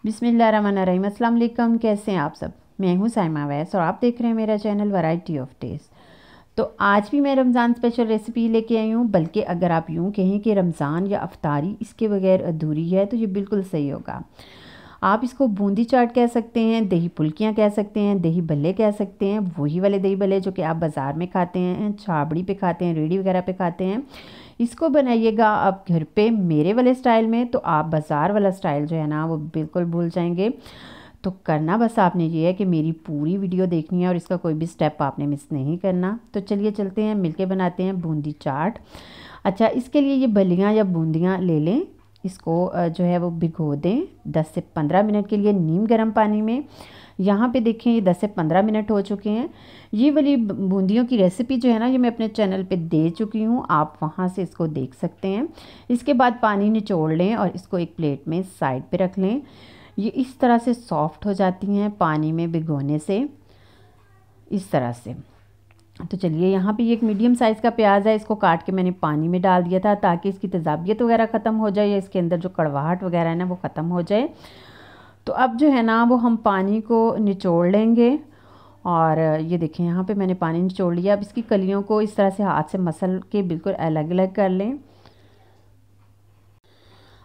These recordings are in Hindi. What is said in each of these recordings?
बिस्मिल्लाहिर्रहमानिर्रहीम। अस्सलाम वालेकुम। कैसे हैं आप सब? मैं हूं साइमा वैस और आप देख रहे हैं मेरा चैनल वैरायटी ऑफ टेस्ट। तो आज भी मैं रमज़ान स्पेशल रेसिपी लेके आई हूं, बल्कि अगर आप यूं कहें कि रमज़ान या अफ्तारी इसके बगैर अधूरी है तो ये बिल्कुल सही होगा। आप इसको बूंदी चाट कह सकते हैं, दही फुल्कियाँ कह सकते हैं, दही भल्ले कह सकते हैं, वही वाले दही भल्ले जो कि आप बाज़ार में खाते हैं, छाबड़ी पे खाते हैं, रेडी वगैरह पे खाते हैं। इसको बनाइएगा आप घर पे मेरे वाले स्टाइल में, तो आप बाज़ार वाला स्टाइल जो है ना वो बिल्कुल भूल जाएंगे। तो करना बस आपने ये है कि मेरी पूरी वीडियो देखनी है और इसका कोई भी स्टेप आपने मिस नहीं करना। तो चलिए चलते हैं, मिलके बनाते हैं बूंदी चाट। अच्छा, इसके लिए ये बलियाँ या बूंदियाँ ले लें, इसको जो है वो भिगो दें 10 से 15 मिनट के लिए नीम गर्म पानी में। यहाँ पे देखें ये 10 से 15 मिनट हो चुके हैं। ये वाली बूंदियों की रेसिपी जो है ना ये मैं अपने चैनल पे दे चुकी हूँ, आप वहाँ से इसको देख सकते हैं। इसके बाद पानी निचोड़ लें और इसको एक प्लेट में साइड पे रख लें। ये इस तरह से सॉफ्ट हो जाती हैं पानी में भिगोने से, इस तरह से। तो चलिए, यहाँ पे एक मीडियम साइज़ का प्याज है, इसको काट के मैंने पानी में डाल दिया था ताकि इसकी तेज़ाबियत वगैरह ख़त्म हो जाए या इसके अंदर जो कड़वाहट वगैरह है ना वो ख़त्म हो जाए। तो अब जो है ना वो हम पानी को निचोड़ लेंगे और ये देखें यहाँ पे मैंने पानी निचोड़ लिया। अब इसकी कलियों को इस तरह से हाथ से मसल के बिल्कुल अलग अलग कर लें।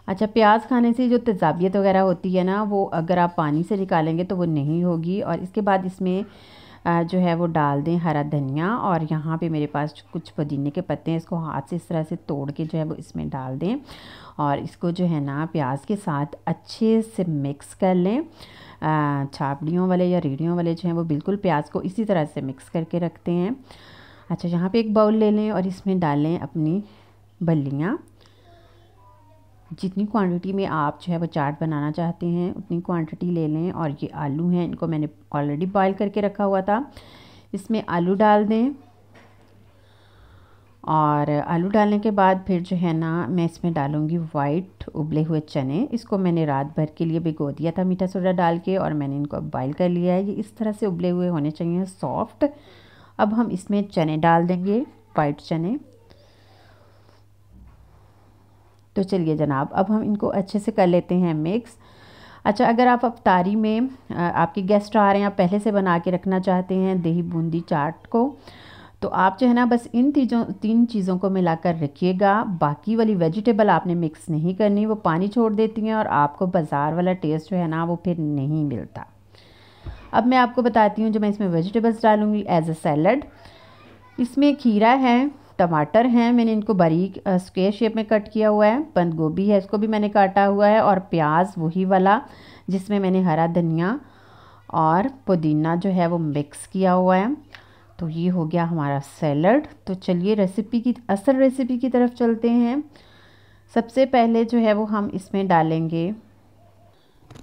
अच्छा, प्याज खाने से जो तेज़ाबियत वगैरह होती है ना वो अगर आप पानी से निकालेंगे तो वो नहीं होगी। और इसके बाद इसमें जो है वो डाल दें हरा धनिया, और यहाँ पे मेरे पास कुछ पुदीने के पत्ते हैं, इसको हाथ से इस तरह से तोड़ के जो है वो इसमें डाल दें और इसको जो है ना प्याज के साथ अच्छे से मिक्स कर लें। छाबड़ियों वाले या रीढ़ियों वाले जो हैं वो बिल्कुल प्याज को इसी तरह से मिक्स करके रखते हैं। अच्छा, यहाँ पे एक बाउल ले लें और इसमें डालें अपनी बल्लियाँ। जितनी क्वांटिटी में आप जो है वो चाट बनाना चाहते हैं उतनी क्वांटिटी ले लें। और ये आलू हैं, इनको मैंने ऑलरेडी बॉईल करके रखा हुआ था, इसमें आलू डाल दें। और आलू डालने के बाद फिर जो है ना मैं इसमें डालूँगी वाइट उबले हुए चने। इसको मैंने रात भर के लिए भिगो दिया था मीठा सोडा डाल के और मैंने इनको बॉईल कर लिया है। ये इस तरह से उबले हुए होने चाहिए, सॉफ्ट। अब हम इसमें चने डाल देंगे, वाइट चने। तो चलिए जनाब, अब हम इनको अच्छे से कर लेते हैं मिक्स। अच्छा, अगर आप अफ्तारी में आपके गेस्ट आ रहे हैं, आप पहले से बना के रखना चाहते हैं दही बूंदी चाट को, तो आप जो है ना बस इन तीन चीज़ों को मिलाकर रखिएगा। बाकी वाली वेजिटेबल आपने मिक्स नहीं करनी, वो पानी छोड़ देती हैं और आपको बाज़ार वाला टेस्ट जो है ना वो फिर नहीं मिलता। अब मैं आपको बताती हूँ जो मैं इसमें वेजिटेबल्स डालूँगी एज अ सैलड। इसमें खीरा है, टमाटर हैं, मैंने इनको बारीक स्क्वायर शेप में कट किया हुआ है। बंद गोभी है, इसको भी मैंने काटा हुआ है। और प्याज वही वाला जिसमें मैंने हरा धनिया और पुदीना जो है वो मिक्स किया हुआ है। तो ये हो गया हमारा सैलड। तो चलिए असल रेसिपी की तरफ चलते हैं। सबसे पहले जो है वो हम इसमें डालेंगे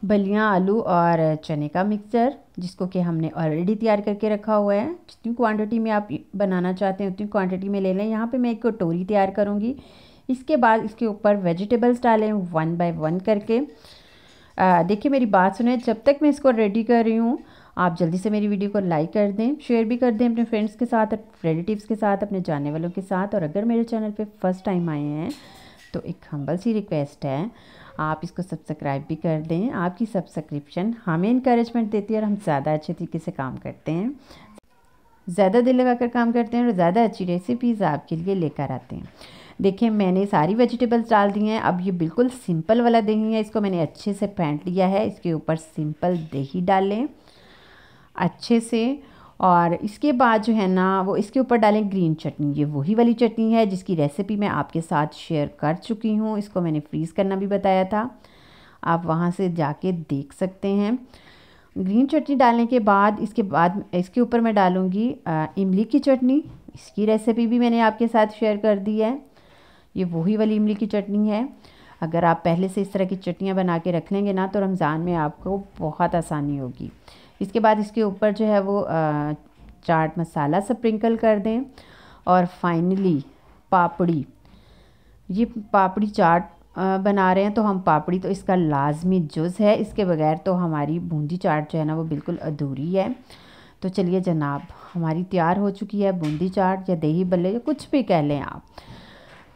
बलियाँ, आलू और चने का मिक्सचर, जिसको कि हमने ऑलरेडी तैयार करके रखा हुआ है। जितनी क्वांटिटी में आप बनाना चाहते हैं उतनी क्वांटिटी में ले लें। यहाँ पे मैं एक कटोरी तैयार करूँगी। इसके बाद इसके ऊपर वेजिटेबल्स डालें 1 बाय 1 करके। देखिए मेरी बात सुने, जब तक मैं इसको रेडी कर रही हूँ आप जल्दी से मेरी वीडियो को लाइक कर दें, शेयर भी कर दें अपने फ्रेंड्स के साथ, रिलेटिव्स के साथ, अपने जानने वालों के साथ। और अगर मेरे चैनल पे फर्स्ट टाइम आए हैं तो एक हम्बल सी रिक्वेस्ट है, आप इसको सब्सक्राइब भी कर दें। आपकी सब्सक्रिप्शन हमें इंकरेजमेंट देती है और हम ज़्यादा अच्छे तरीके से काम करते हैं, ज़्यादा दिल लगाकर काम करते हैं और ज़्यादा अच्छी रेसिपीज़ आपके लिए लेकर आते हैं। देखिए मैंने सारी वेजिटेबल्स डाल दी हैं। अब ये बिल्कुल सिंपल वाला दही है, इसको मैंने अच्छे से फेंट लिया है। इसके ऊपर सिंपल दही डालें अच्छे से। और इसके बाद जो है ना वो इसके ऊपर डालें ग्रीन चटनी। ये वही वाली चटनी है जिसकी रेसिपी मैं आपके साथ शेयर कर चुकी हूँ, इसको मैंने फ्रीज़ करना भी बताया था, आप वहाँ से जाके देख सकते हैं। ग्रीन चटनी डालने के बाद इसके ऊपर मैं डालूँगी इमली की चटनी। इसकी रेसिपी भी मैंने आपके साथ शेयर कर दी है। ये वही वाली इमली की चटनी है। अगर आप पहले से इस तरह की चटनियाँ बना के रख लेंगे ना तो रमज़ान में आपको बहुत आसानी होगी। इसके बाद इसके ऊपर जो है वो चाट मसाला स्प्रिंकल कर दें। और फाइनली पापड़ी, ये पापड़ी चाट बना रहे हैं तो हम पापड़ी तो इसका लाजमी जुज़ है, इसके बगैर तो हमारी बूंदी चाट जो है ना वो बिल्कुल अधूरी है। तो चलिए जनाब, हमारी तैयार हो चुकी है बूंदी चाट या दही भल्ले या कुछ भी कह लें आप।